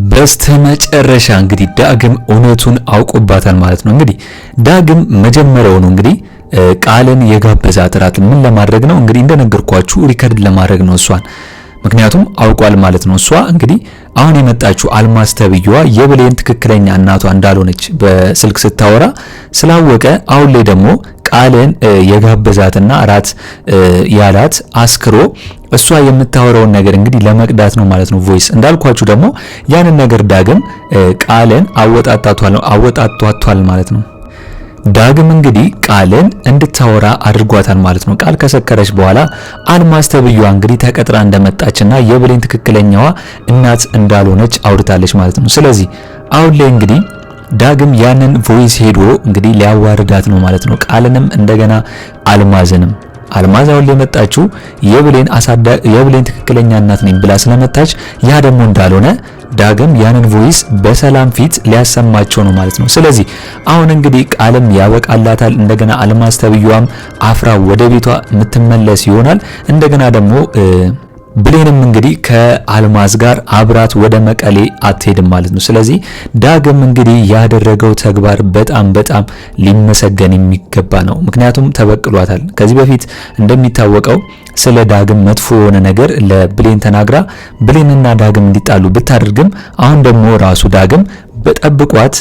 በስተመጨረሻ እንግዲህ ዳግም እውነቱን አውቆባታል ማለት ነው። እንግዲህ ዳግም መጀመሪያው ነው እንግዲህ ቃልን የጋበዛት እራት ምን ለማድረግ ነው እንግዲህ እንደነገርኳችሁ ሪከርድ ለማድረግ ነው እሷን። ምክንያቱም አውቋል ማለት ነው። እሷ እንግዲህ አሁን የመጣችው አልማዝ ተብዬዋ የብሌን ትክክለኛ እናቷ እንዳልሆነች በስልክ ስታወራ ስላወቀ አሁን ላይ ደግሞ ቃልን የጋበዛትና እራት ያላት አስክሮ እሷ የምታወራውን ነገር እንግዲህ ለመቅዳት ነው ማለት ነው። ቮይስ እንዳልኳችሁ ደግሞ ያንን ነገር ዳግም ቃልን አወጣቷል ማለት ነው። ዳግም እንግዲህ ቃልን እንድታወራ አድርጓታል ማለት ነው። ቃል ከሰከረች በኋላ አልማዝ ተብዬዋ እንግዲህ ተቀጥራ እንደመጣችና የብሌን ትክክለኛዋ እናት እንዳልሆነች አውርታለች ማለት ነው። ስለዚህ አሁን ላይ እንግዲህ ዳግም ያንን ቮይስ ሄዶ እንግዲህ ሊያዋርዳት ነው ማለት ነው። ቃልንም እንደገና አልማዝንም አልማዝ አሁን ላይ መጣችው የብሌን ትክክለኛ እናት ነኝ ብላ ስለመጣች ያ ደግሞ እንዳልሆነ ዳግም ያንን ቮይስ በሰላም ፊት ሊያሰማቸው ነው ማለት ነው። ስለዚህ አሁን እንግዲህ ቃልም ያበቃላታል። እንደገና አልማዝ ተብዬዋም አፍራ ወደ ቤቷ የምትመለስ ይሆናል። እንደገና ደግሞ ብሌንም እንግዲህ ከአልማዝ ጋር አብራት ወደ መቀሌ አትሄድም ማለት ነው። ስለዚህ ዳግም እንግዲህ ያደረገው ተግባር በጣም ሊመሰገን የሚገባ ነው። ምክንያቱም ተበቅሏታል። ከዚህ በፊት እንደሚታወቀው ስለ ዳግም መጥፎ የሆነ ነገር ለብሌን ተናግራ ብሌንና ዳግም እንዲጣሉ ብታደርግም አሁን ደግሞ ራሱ ዳግም በጠብቋት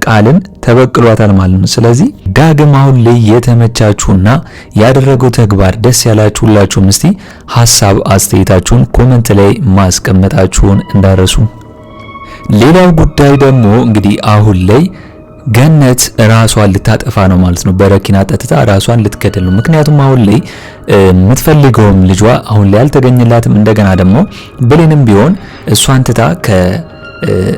ቃልን ተበቅሏታል ማለት ነው። ስለዚህ ዳግም አሁን ላይ የተመቻችሁና ያደረገው ተግባር ደስ ያላችሁ ሁላችሁም እስቲ ሐሳብ አስተያየታችሁን ኮሜንት ላይ ማስቀመጣችሁን እንዳረሱ። ሌላው ጉዳይ ደግሞ እንግዲህ አሁን ላይ ገነት ራሷን ልታጠፋ ነው ማለት ነው። በረኪና ጠጥታ ራሷን ልትገድል ነው። ምክንያቱም አሁን ላይ የምትፈልገውም ልጇ አሁን ላይ አልተገኘላትም። እንደገና ደግሞ ብሌንም ቢሆን እሷን ትታ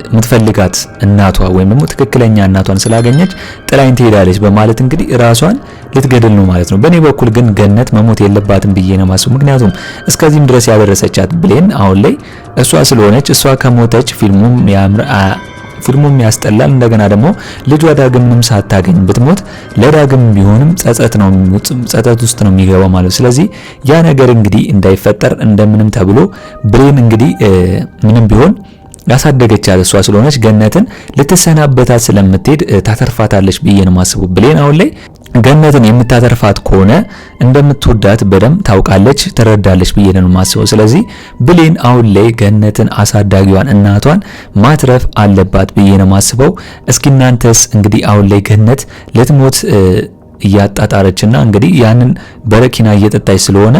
የምትፈልጋት እናቷ ወይም ደግሞ ትክክለኛ እናቷን ስላገኘች ጥላኝ ትሄዳለች በማለት እንግዲህ ራሷን ልትገድል ነው ማለት ነው። በእኔ በኩል ግን ገነት መሞት የለባትም ብዬ ነው ማስበው። ምክንያቱም እስከዚህም ድረስ ያደረሰቻት ብሌን አሁን ላይ እሷ ስለሆነች እሷ ከሞተች ፊልሙም ያስጠላል። እንደገና ደግሞ ልጇ ዳግምንም ሳታገኝ ብትሞት ለዳግም ቢሆንም ጸጸት ውስጥ ነው የሚገባው ማለት። ስለዚህ ያ ነገር እንግዲህ እንዳይፈጠር እንደምንም ተብሎ ብሌን እንግዲህ ምንም ቢሆን ያሳደገቻት እሷ ስለሆነች ገነትን ልትሰናበታት ስለምትሄድ ታተርፋታለች ብዬ ነው ማስበው። ብሌን አሁን ላይ ገነትን የምታተርፋት ከሆነ እንደምትወዳት በደንብ ታውቃለች፣ ትረዳለች ብዬ ነው ማስበው። ስለዚህ ብሌን አሁን ላይ ገነትን አሳዳጊዋን እናቷን ማትረፍ አለባት ብዬ ነው ማስበው። እስኪ እናንተስ እንግዲህ አሁን ላይ ገነት ልትሞት እያጣጣረችና እንግዲህ ያንን በረኪና እየጠጣች ስለሆነ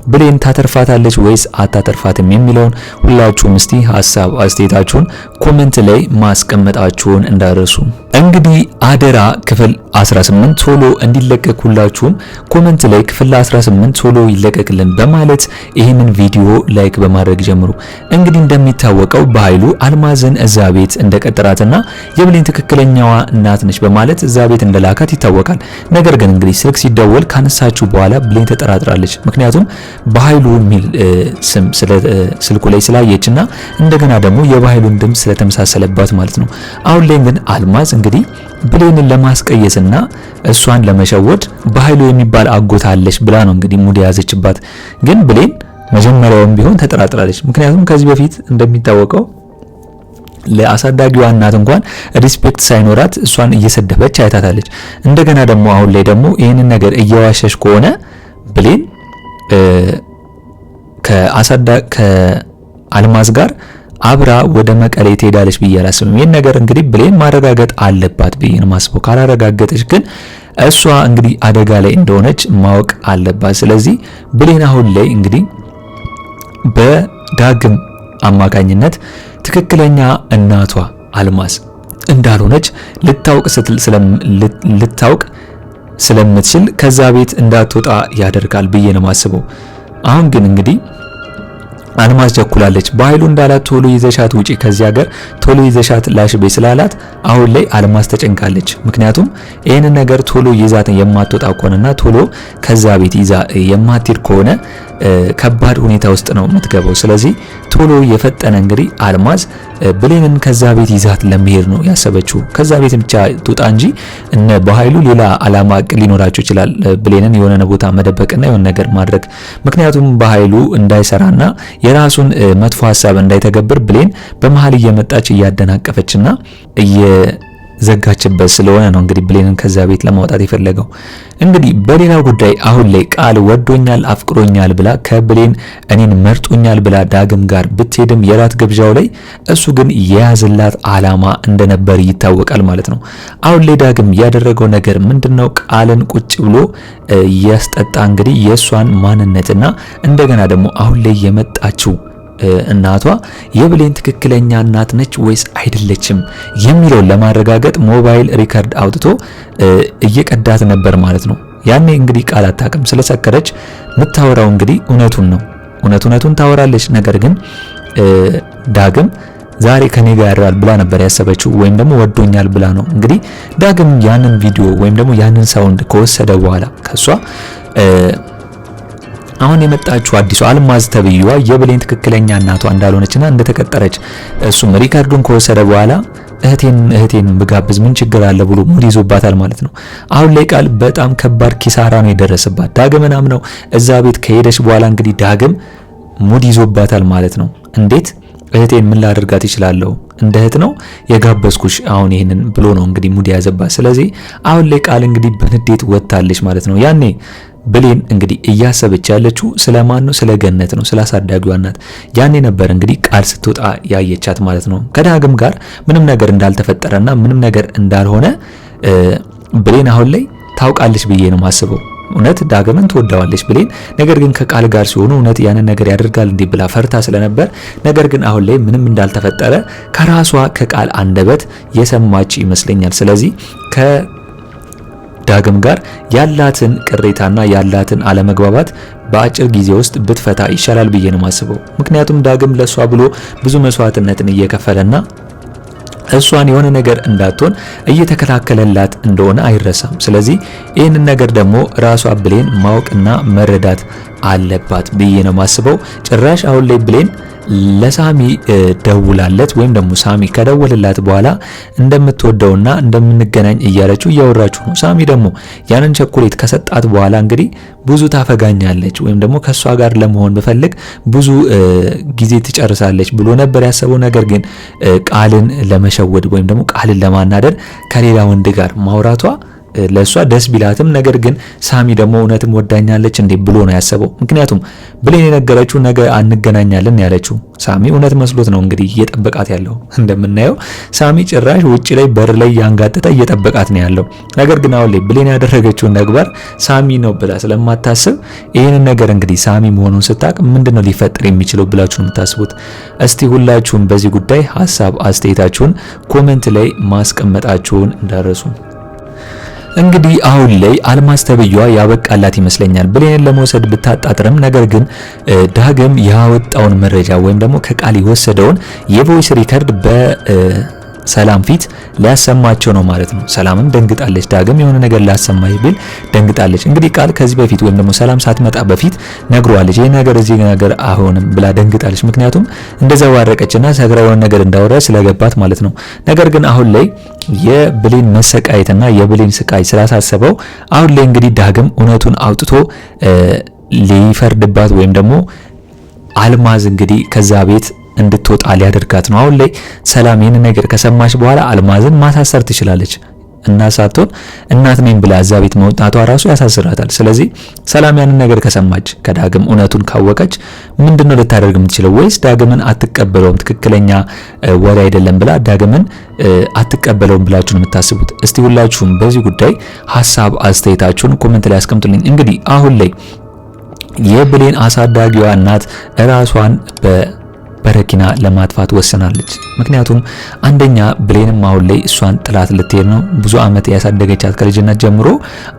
ብሌን ታተርፋታለች ወይስ አታተርፋትም የሚለውን ሁላችሁም እስቲ ሐሳብ አስተያየታችሁን ኮሜንት ላይ ማስቀመጣችሁን እንዳረሱ። እንግዲህ አደራ ክፍል 18 ቶሎ እንዲለቀቅ ሁላችሁም ኮሜንት ላይ ክፍል 18 ቶሎ ይለቀቅልን በማለት ይህንን ቪዲዮ ላይክ በማድረግ ጀምሩ። እንግዲህ እንደሚታወቀው በኃይሉ አልማዝን እዛ ቤት እንደቀጠራትና የብሌን ትክክለኛዋ እናት ነች በማለት እዛ ቤት እንደላካት ይታወቃል። ነገር ግን እንግዲህ ስልክ ሲደወል ካነሳችሁ በኋላ ብሌን ተጠራጥራለች። ምክንያቱም በኃይሉ የሚል ስም ስልኩ ላይ ስላየችና እንደገና ደግሞ የበኃይሉን ድምጽ ስለተመሳሰለባት ማለት ነው። አሁን ላይ ግን አልማዝ እንግዲህ ብሌንን ለማስቀየስና እሷን ለመሸወድ በኃይሉ የሚባል አጎት አለች ብላ ነው እንግዲህ ሙድ ያዘችባት። ግን ብሌን መጀመሪያውም ቢሆን ተጠራጥራለች። ምክንያቱም ከዚህ በፊት እንደሚታወቀው ለአሳዳጊዋ እናት እንኳን ሪስፔክት ሳይኖራት እሷን እየሰደበች አይታታለች። እንደገና ደግሞ አሁን ላይ ደግሞ ይህንን ነገር እየዋሸሽ ከሆነ ብሌን ከአልማዝ ጋር አብራ ወደ መቀሌ ትሄዳለች ብዬ አላስብም። ይሄን ነገር እንግዲህ ብሌን ማረጋገጥ አለባት ብዬ ነው ማስበው። ካላረጋገጠች ግን እሷ እንግዲህ አደጋ ላይ እንደሆነች ማወቅ አለባት። ስለዚህ ብሌን አሁን ላይ እንግዲህ በዳግም አማካኝነት ትክክለኛ እናቷ አልማዝ እንዳልሆነች ልታውቅ ስለምትችል ከዛ ቤት እንዳትወጣ ያደርጋል ብዬ ነው ማስበው። አሁን ግን እንግዲህ አልማዝ ቸኩላለች። በኃይሉ እንዳላት ቶሎ ይዘሻት ውጪ ከዚህ ሀገር ቶሎ ይዘሻት ላሽ ቤት ስላላት አሁን ላይ አልማዝ ተጨንቃለች። ምክንያቱም ይህንን ነገር ቶሎ ይዛት የማትወጣ ከሆነና ቶሎ ከዛ ቤት ይዛ የማትሄድ ከሆነ ከባድ ሁኔታ ውስጥ ነው የምትገባው። ስለዚህ ቶሎ የፈጠነ እንግዲህ አልማዝ ብሌንን ከዛ ቤት ይዛት ለመሄድ ነው ያሰበችው። ከዛ ቤት ብቻ ትውጣ እንጂ እነ በኃይሉ ሌላ አላማ ሊኖራቸው ይችላል። ብሌንን የሆነ ቦታ መደበቅና የሆነ ነገር ማድረግ። ምክንያቱም በኃይሉ እንዳይሰራና የራሱን መጥፎ ሀሳብ እንዳይተገብር ብሌን በመሃል እየመጣች እያደናቀፈችና ዘጋችበት ስለሆነ ነው እንግዲህ ብሌንን ከዛ ቤት ለማውጣት የፈለገው። እንግዲህ በሌላው ጉዳይ አሁን ላይ ቃል ወዶኛል አፍቅሮኛል ብላ ከብሌን እኔን መርጦኛል ብላ ዳግም ጋር ብትሄድም የራት ግብዣው ላይ እሱ ግን የያዘላት አላማ እንደነበር ይታወቃል ማለት ነው። አሁን ላይ ዳግም ያደረገው ነገር ምንድነው? ቃልን ቁጭ ብሎ ያስጠጣ እንግዲህ የሷን ማንነትና እንደገና ደግሞ አሁን ላይ የመጣችው እናቷ የብሌን ትክክለኛ እናት ነች ወይስ አይደለችም የሚለውን ለማረጋገጥ ሞባይል ሪከርድ አውጥቶ እየቀዳት ነበር ማለት ነው። ያኔ እንግዲህ ቃል አታውቅም ስለሰከረች የምታወራው እንግዲህ እውነቱን ታወራለች። ነገር ግን ዳግም ዛሬ ከኔ ጋር ያራል ብላ ነበር ያሰበችው፣ ወይም ደግሞ ወዶኛል ብላ ነው እንግዲህ ዳግም ያንን ቪዲዮ ወይም ደግሞ ያንን ሳውንድ ከወሰደ በኋላ ከሷ አሁን የመጣችው አዲሱ አልማዝ ተብዩዋ የብሌን ትክክለኛ እናቷ እንዳልሆነችና እንደተቀጠረች እሱም ሪካርዱን ከወሰደ በኋላ እህቴን ብጋብዝ ምን ችግር አለ ብሎ ሙድ ይዞባታል ማለት ነው። አሁን ላይ ቃል በጣም ከባድ ኪሳራ ነው የደረሰባት። ዳግምን አምነው እዛ ቤት ከሄደች በኋላ እንግዲህ ዳግም ሙድ ይዞባታል ማለት ነው። እንዴት እህቴን ምን ላደርጋት ይችላለሁ? እንደ እህት ነው የጋበዝኩሽ አሁን ይሄንን ብሎ ነው እንግዲህ ሙድ ያዘባት። ስለዚህ አሁን ላይ ቃል እንግዲህ በንዴት ወጣለች ማለት ነው። ያኔ ብሌን እንግዲህ እያሰበች ያለችው ስለማን ነው? ስለ ገነት ነው፣ ስለ አሳዳጊዋ እናት። ያኔ ነበር እንግዲህ ቃል ስትወጣ ያየቻት ማለት ነው። ከዳግም ጋር ምንም ነገር እንዳልተፈጠረና ምንም ነገር እንዳልሆነ ብሌን አሁን ላይ ታውቃለች ብዬ ነው ማስበው። እውነት ዳግምን ትወዳዋለች ብሌን። ነገር ግን ከቃል ጋር ሲሆኑ እውነት ያንን ነገር ያደርጋል እንዴ ብላ ፈርታ ስለነበር፣ ነገር ግን አሁን ላይ ምንም እንዳልተፈጠረ ከራሷ ከቃል አንደበት የሰማች ይመስለኛል። ስለዚህ ዳግም ጋር ያላትን ቅሬታና ያላትን አለመግባባት በአጭር ጊዜ ውስጥ ብትፈታ ይሻላል ብዬ ነው ማስበው። ምክንያቱም ዳግም ለሷ ብሎ ብዙ መስዋዕትነትን እየከፈለና እሷን የሆነ ነገር እንዳትሆን እየተከላከለላት እንደሆነ አይረሳም። ስለዚህ ይህንን ነገር ደግሞ ራሷ ብሌን ማወቅና መረዳት አለባት ብዬ ነው ማስበው። ጭራሽ አሁን ላይ ብሌን ለሳሚ ደውላለት ወይም ደግሞ ሳሚ ከደወለላት በኋላ እንደምትወደውና እንደምንገናኝ እያለችው እያወራችሁ ነው። ሳሚ ደግሞ ያንን ቸኮሌት ከሰጣት በኋላ እንግዲህ ብዙ ታፈጋኛለች ወይም ደግሞ ከሷ ጋር ለመሆን በፈልግ ብዙ ጊዜ ትጨርሳለች ብሎ ነበር ያሰበው። ነገር ግን ቃልን ለመሸወድ ወይም ደግሞ ቃልን ለማናደድ ከሌላ ወንድ ጋር ማውራቷ ለሷ ደስ ቢላትም ነገር ግን ሳሚ ደግሞ እውነትም ወዳኛለች እንዴ ብሎ ነው ያሰበው። ምክንያቱም ብሌን የነገረችው ነገ አንገናኛለን ያለችው ሳሚ እውነት መስሎት ነው እንግዲህ እየጠበቃት ያለው። እንደምናየው ሳሚ ጭራሽ ውጪ ላይ በር ላይ ያንጋጠጠ እየጠበቃት ነው ያለው። ነገር ግን አሁን ላይ ብሌን ያደረገችውን ነገር ሳሚ ነው ብላ ስለማታስብ ይህንን ነገር እንግዲህ ሳሚ መሆኑን ስታቅ ምንድነው ሊፈጠር የሚችለው ብላችሁ ነው የምታስቡት? እስቲ ሁላችሁም በዚህ ጉዳይ ሐሳብ አስተያየታችሁን ኮሜንት ላይ ማስቀመጣችሁን እንዳረሱ። እንግዲህ አሁን ላይ አልማዝ ተብዩዋ ያበቃላት ይመስለኛል። ብሌንን ለመውሰድ ብታጣጥርም ነገር ግን ዳግም ያወጣውን መረጃ ወይም ደግሞ ከቃል የወሰደውን የቮይስ ሪከርድ በሰላም ፊት ሊያሰማቸው ነው ማለት ነው። ሰላምም ደንግጣለች። ዳግም የሆነ ነገር ላሰማይ ቢል ደንግጣለች። እንግዲህ ቃል ከዚህ በፊት ወይም ደግሞ ሰላም ሳትመጣ በፊት ነግሯለች። ይሄ ነገር እዚህ ነገር አሁንም ብላ ደንግጣለች። ምክንያቱም እንደዛ ዋረቀችና ሰግራውን ነገር እንዳወራ ስለገባት ማለት ነው። ነገር ግን አሁን ላይ የብሌን መሰቃየትና የብሌን ስቃይ ስላሳሰበው አሁን ላይ እንግዲህ ዳግም እውነቱን አውጥቶ ሊፈርድባት ወይም ደግሞ አልማዝ እንግዲህ ከዛ ቤት እንድትወጣ ሊያደርጋት ነው። አሁን ላይ ሰላም ይህን ነገር ከሰማች በኋላ አልማዝን ማሳሰር ትችላለች እና ሳትሆን እናት ነኝ ብላ እዛ ቤት መውጣቷ ራሱ ያሳስራታል። ስለዚህ ሰላም ያንን ነገር ከሰማች ከዳግም እውነቱን ካወቀች ምንድነው ልታደርግ የምትችለው? ወይስ ዳግምን አትቀበለውም? ትክክለኛ ወሬ አይደለም ብላ ዳግምን አትቀበለውም ብላችሁ ነው የምታስቡት? እስቲ ሁላችሁም በዚህ ጉዳይ ሐሳብ አስተያየታችሁን ኮሜንት ላይ አስቀምጡልኝ። እንግዲህ አሁን ላይ የብሌን አሳዳጊዋ እናት ራሷን በረኪና ለማጥፋት ወሰናለች። ምክንያቱም አንደኛ ብሌንም አሁን ላይ እሷን ጥላት ልትሄድ ነው። ብዙ ዓመት ያሳደገቻት ከልጅነት ጀምሮ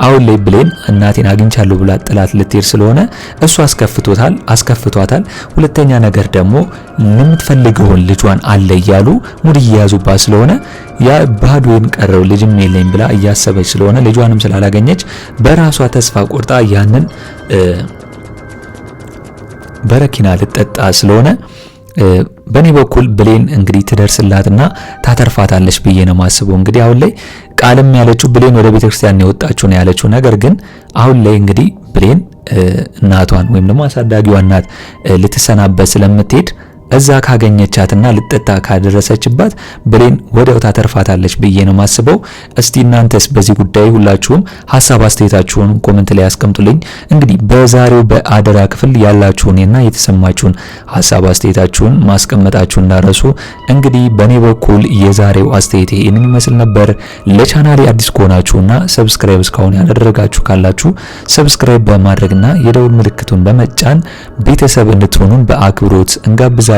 አሁን ላይ ብሌን እናቴን አግኝቻለሁ ብላ ጥላት ልትሄድ ስለሆነ እሷ አስከፍቷታል። ሁለተኛ ነገር ደግሞ የምትፈልገውን ልጇን አለ እያሉ ሙድ እየያዙባት ስለሆነ ያ ባዶን ቀረው ልጅም የለኝ ብላ እያሰበች ስለሆነ ልጇንም ስላላገኘች በራሷ ተስፋ ቆርጣ ያንን በረኪና ልጠጣ ስለሆነ በኔ በኩል ብሌን እንግዲህ ትደርስላትና ታተርፋታለች ብዬ ነው ማስበው። እንግዲህ አሁን ላይ ቃልም ያለችው ብሌን ወደ ቤተክርስቲያን የወጣችው ነው ያለችው። ነገር ግን አሁን ላይ እንግዲህ ብሌን እናቷን ወይም ደግሞ አሳዳጊዋ እናት ልትሰናበት ስለምትሄድ እዛ ካገኘቻትና ልጠጣ ካደረሰችባት ብሌን ወዲያው ታተርፋታለች ብዬ ነው ማስበው። እስቲ እናንተስ በዚህ ጉዳይ ሁላችሁም ሐሳብ አስተያየታችሁን ኮሜንት ላይ አስቀምጡልኝ። እንግዲህ በዛሬው በአደራ ክፍል ያላችሁንና የተሰማችሁን ሐሳብ አስተያየታችሁን ማስቀመጣችሁን እንዳረሱ። እንግዲህ በኔ በኩል የዛሬው አስተያየት ይሄንን ይመስል ነበር። ለቻናሌ አዲስ ከሆናችሁና ሰብስክራይብ እስካሁን ያላደረጋችሁ ካላችሁ ሰብስክራይብ በማድረግና የደውል ምልክቱን በመጫን ቤተሰብ እንድትሆኑን በአክብሮት እንጋብዛለን።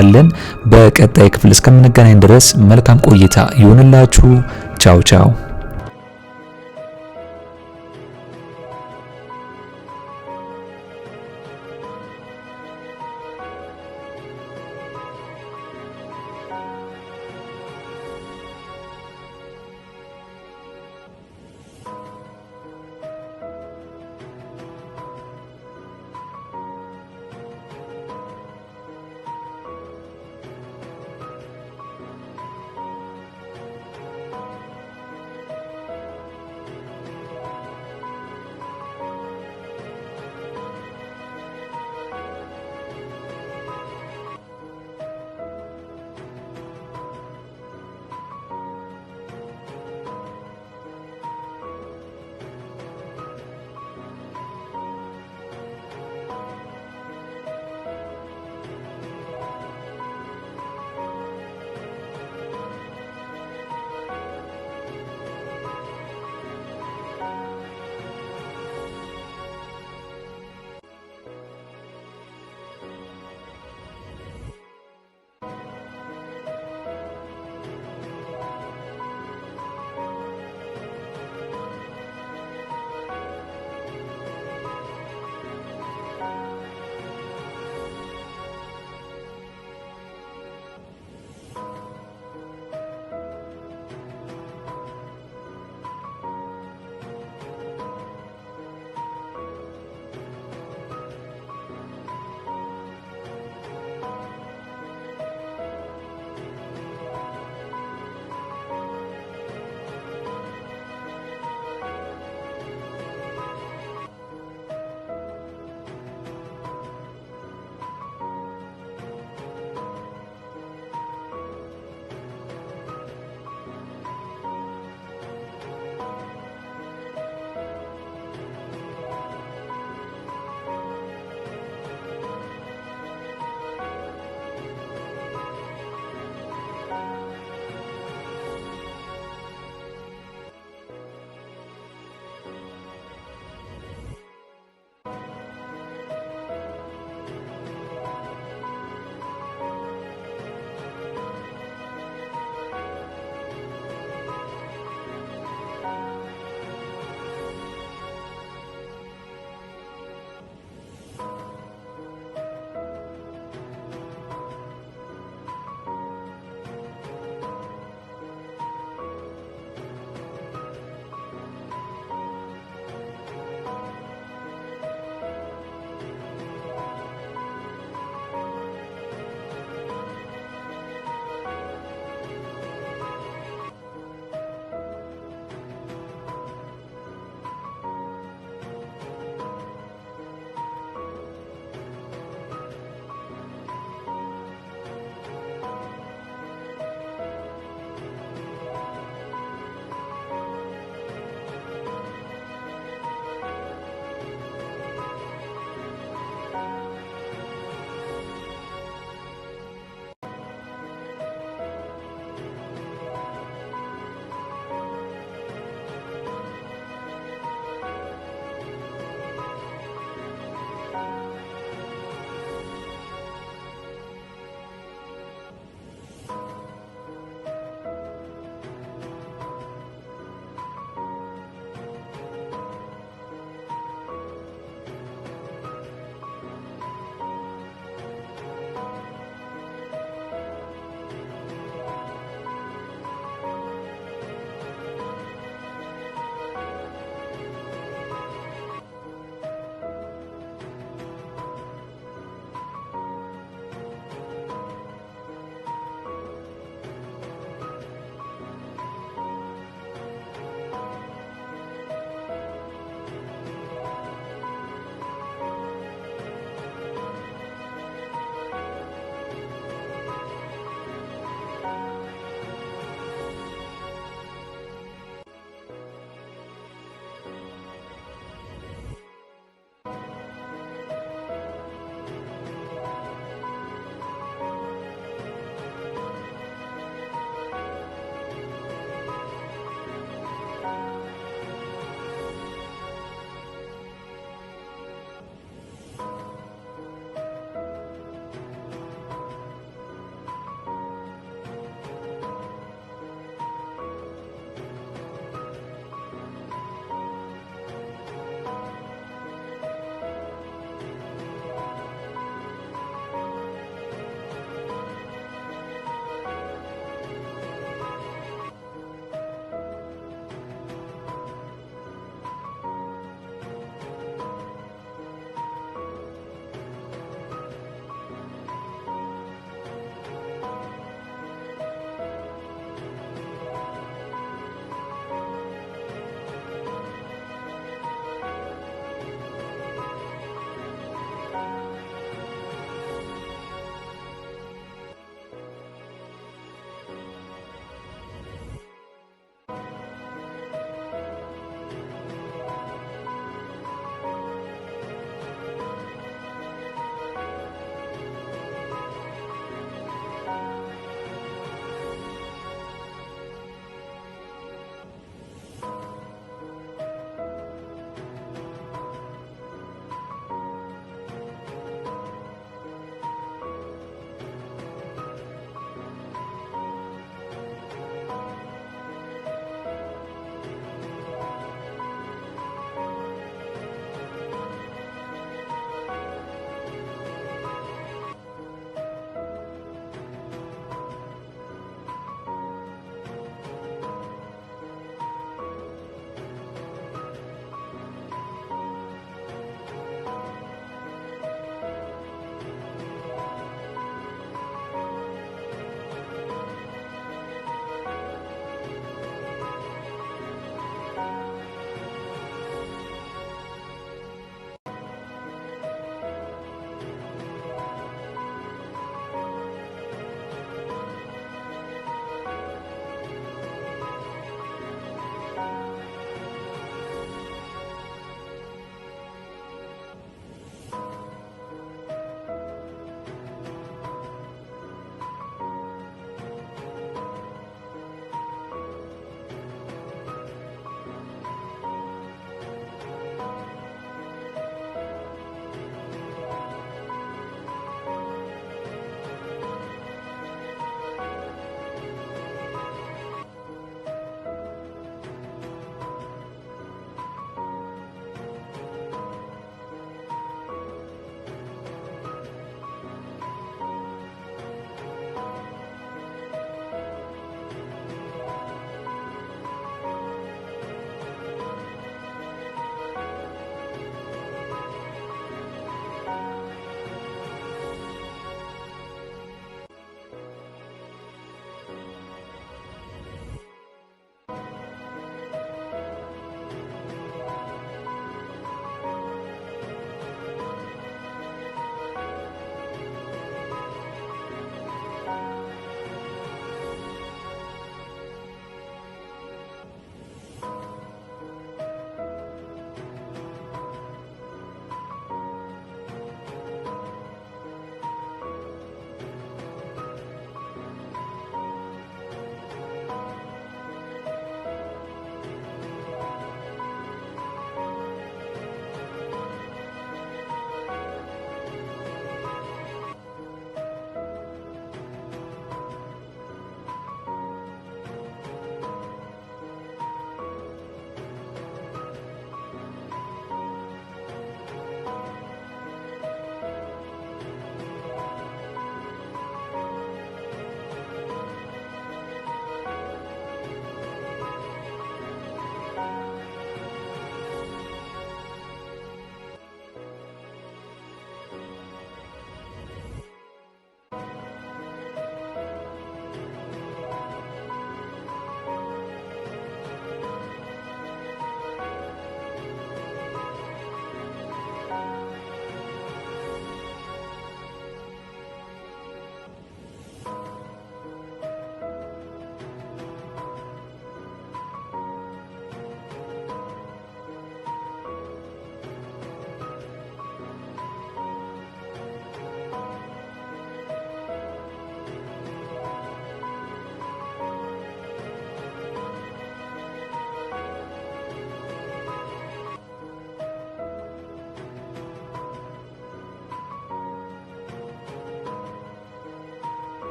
በቀጣይ ክፍል እስከምንገናኝ ድረስ መልካም ቆይታ ይሁንላችሁ። ቻው ቻው።